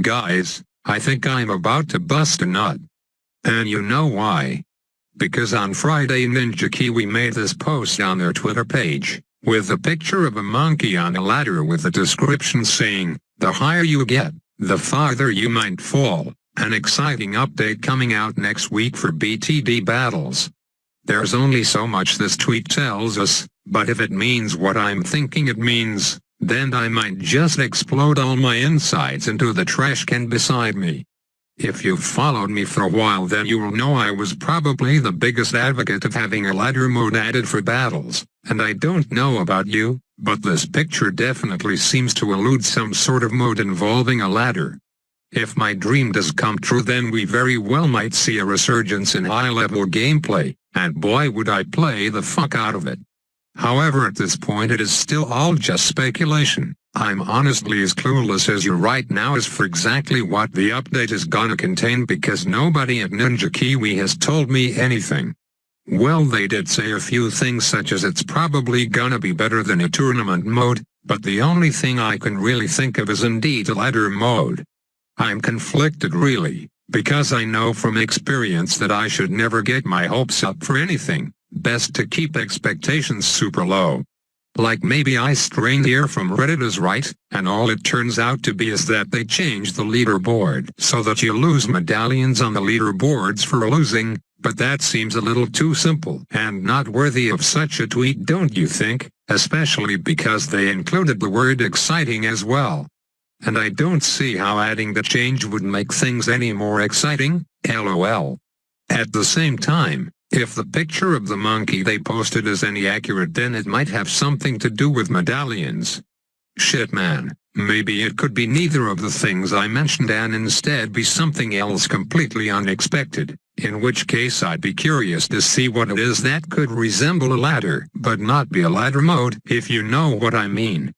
Guys, I think I'm about to bust a nut. And you know why? Because on Friday Ninja Kiwi made this post on their Twitter page, with a picture of a monkey on a ladder with a description saying, "The higher you get, the farther you might fall." An exciting update coming out next week for BTD Battles. There's only so much this tweet tells us, but if it means what I'm thinking it means, then I might just explode all my insides into the trash can beside me. If you've followed me for a while, then you will know I was probably the biggest advocate of having a ladder mode added for battles, and I don't know about you, but this picture definitely seems to allude some sort of mode involving a ladder. If my dream does come true, then we very well might see a resurgence in high-level gameplay, and boy would I play the fuck out of it. However, at this point it is still all just speculation. I'm honestly as clueless as you right now as for exactly what the update is gonna contain, because nobody at Ninja Kiwi has told me anything. Well, they did say a few things such as it's probably gonna be better than a tournament mode, but the only thing I can really think of is indeed a ladder mode. I'm conflicted really, because I know from experience that I should never get my hopes up for anything. Best to keep expectations super low. Like maybe I strained here from Reddit is right, and all it turns out to be is that they changed the leaderboard so that you lose medallions on the leaderboards for losing, but that seems a little too simple and not worthy of such a tweet, don't you think? Especially because they included the word exciting as well. And I don't see how adding the change would make things any more exciting, lol. At the same time, if the picture of the monkey they posted is any accurate, then it might have something to do with medallions. Shit man, maybe it could be neither of the things I mentioned and instead be something else completely unexpected, in which case I'd be curious to see what it is that could resemble a ladder but not be a ladder mode, if you know what I mean.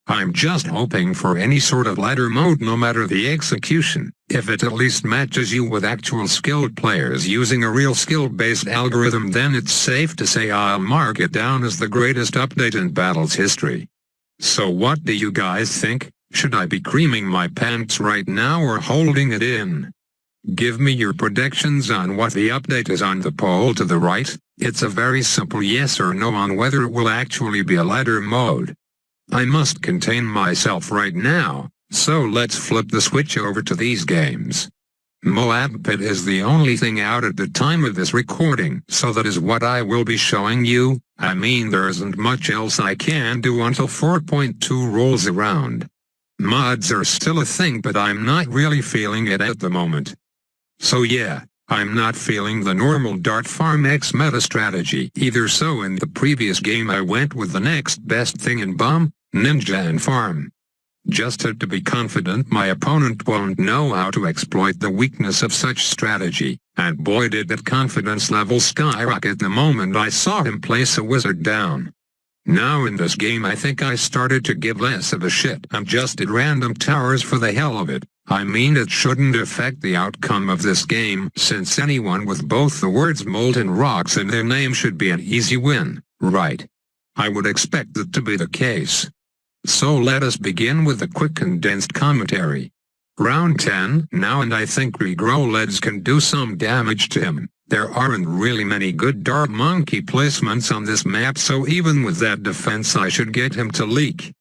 I'm just hoping for any sort of ladder mode, no matter the execution, if it at least matches you with actual skilled players using a real skill-based algorithm. Then it's safe to say I'll mark it down as the greatest update in Battles history. So what do you guys think? Should I be creaming my pants right now or holding it in? Give me your predictions on what the update is on the poll to the right. It's a very simple yes or no on whether it will actually be a ladder mode. I must contain myself right now, so let's flip the switch over to these games. Moab Pit is the only thing out at the time of this recording, so that is what I will be showing you. I mean, there isn't much else I can do until 4.2 rolls around. Mods are still a thing, but I'm not really feeling it at the moment. So yeah, I'm not feeling the normal Dart Farm X meta strategy either, so in the previous game I went with the next best thing in Bomb, Ninja and Farm. Just had to be confident my opponent won't know how to exploit the weakness of such strategy, and boy did that confidence level skyrocket the moment I saw him place a wizard down. Now in this game I think I started to give less of a shit and just did random towers for the hell of it. I mean, it shouldn't affect the outcome of this game, since anyone with both the words molten rocks in their name should be an easy win, right? I would expect that to be the case. So let us begin with a quick condensed commentary. Round 10 now, and I think regrow leads can do some damage to him. There aren't really many good Dart Monkey placements on this map, so even with that defense I should get him to leak.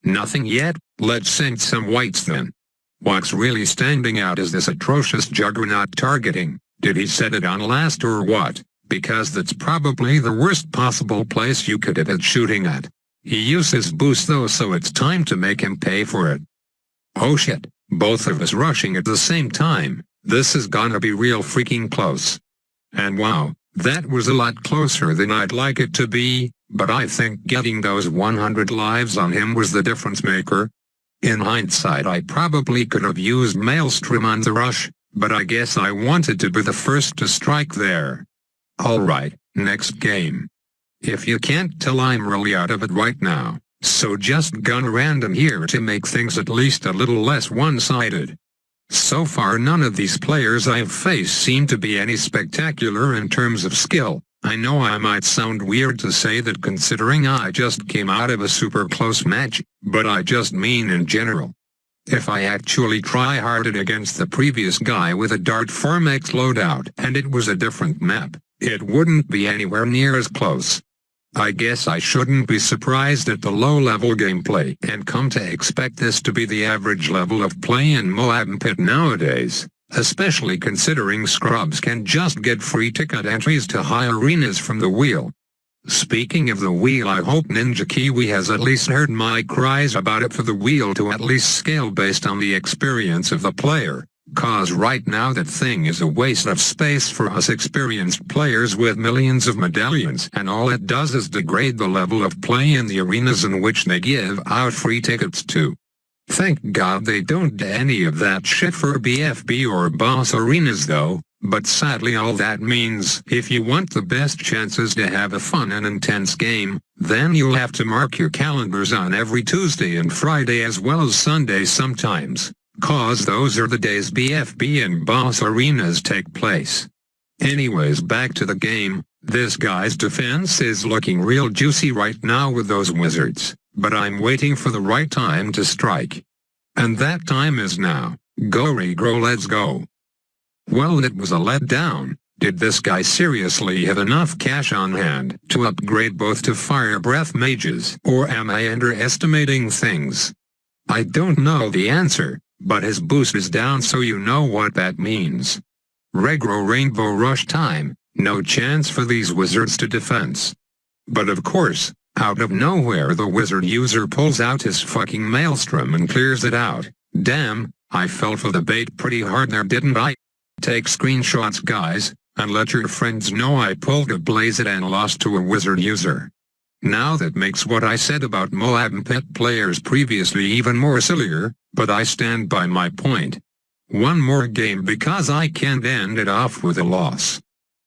Nothing yet? Let's send some whites then. What's really standing out is this atrocious Juggernaut targeting. Did he set it on last or what? Because that's probably the worst possible place you could have it shooting at. He uses boost though, so it's time to make him pay for it. Oh shit, both of us rushing at the same time. This is gonna be real freaking close. And wow, that was a lot closer than I'd like it to be, but I think getting those 100 lives on him was the difference maker. In hindsight I probably could have used Maelstrom on the rush, but I guess I wanted to be the first to strike there. Alright, next game. If you can't tell, I'm really out of it right now, so just gun random here to make things at least a little less one-sided. So far none of these players I've faced seem to be any spectacular in terms of skill. I know I might sound weird to say that considering I just came out of a super close match, but I just mean in general. If I actually try-harded against the previous guy with a Dart Form X loadout and it was a different map, it wouldn't be anywhere near as close. I guess I shouldn't be surprised at the low-level gameplay and come to expect this to be the average level of play in Moab Pit nowadays, especially considering scrubs can just get free ticket entries to high arenas from the wheel. Speaking of the wheel, I hope Ninja Kiwi has at least heard my cries about it for the wheel to at least scale based on the experience of the player, cause right now that thing is a waste of space for us experienced players with millions of medallions, and all it does is degrade the level of play in the arenas in which they give out free tickets to. Thank God they don't do any of that shit for BFB or boss arenas though. But sadly all that means, if you want the best chances to have a fun and intense game, then you'll have to mark your calendars on every Tuesday and Friday as well as Sunday sometimes, cause those are the days BFB and boss arenas take place. Anyways, back to the game. This guy's defense is looking real juicy right now with those wizards, but I'm waiting for the right time to strike. And that time is now. Go Regro, let's go. Well, it was a letdown. Did this guy seriously have enough cash on hand to upgrade both to Fire Breath Mages, or am I underestimating things? I don't know the answer, but his boost is down, so you know what that means. Regro Rainbow Rush time, no chance for these wizards to defense. But of course, out of nowhere the wizard user pulls out his fucking Maelstrom and clears it out. Damn, I fell for the bait pretty hard there, didn't I? Take screenshots guys, and let your friends know I pulled a Blaze It and lost to a wizard user. Now that makes what I said about Moab Pit players previously even more sillier, but I stand by my point. One more game because I can't end it off with a loss.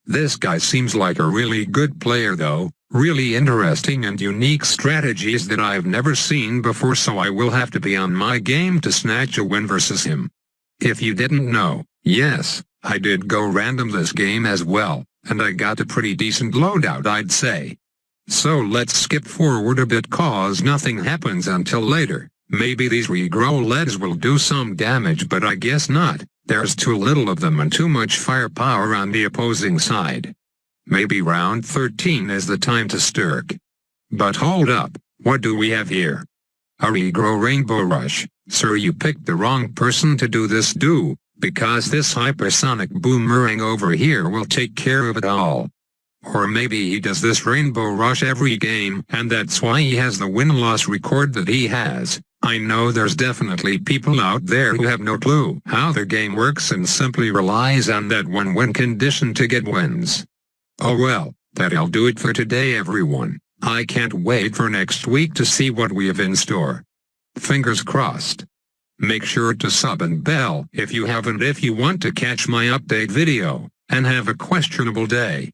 This guy seems like a really good player though, really interesting and unique strategies that I've never seen before, so I will have to be on my game to snatch a win versus him. If you didn't know, yes, I did go random this game as well, and I got a pretty decent loadout I'd say. So let's skip forward a bit cause nothing happens until later. Maybe these regrow leads will do some damage, but I guess not. There's too little of them and too much firepower on the opposing side. Maybe round 13 is the time to stirk. But hold up, what do we have here? A regrow Rainbow Rush. Sir, you picked the wrong person to do this because this hypersonic boomerang over here will take care of it all. Or maybe he does this Rainbow Rush every game and that's why he has the win-loss record that he has. I know there's definitely people out there who have no clue how the game works and simply relies on that one win condition to get wins. Oh well, that'll do it for today everyone. I can't wait for next week to see what we have in store. Fingers crossed. Make sure to sub and bell if you haven't if you want to catch my update video, and have a questionable day.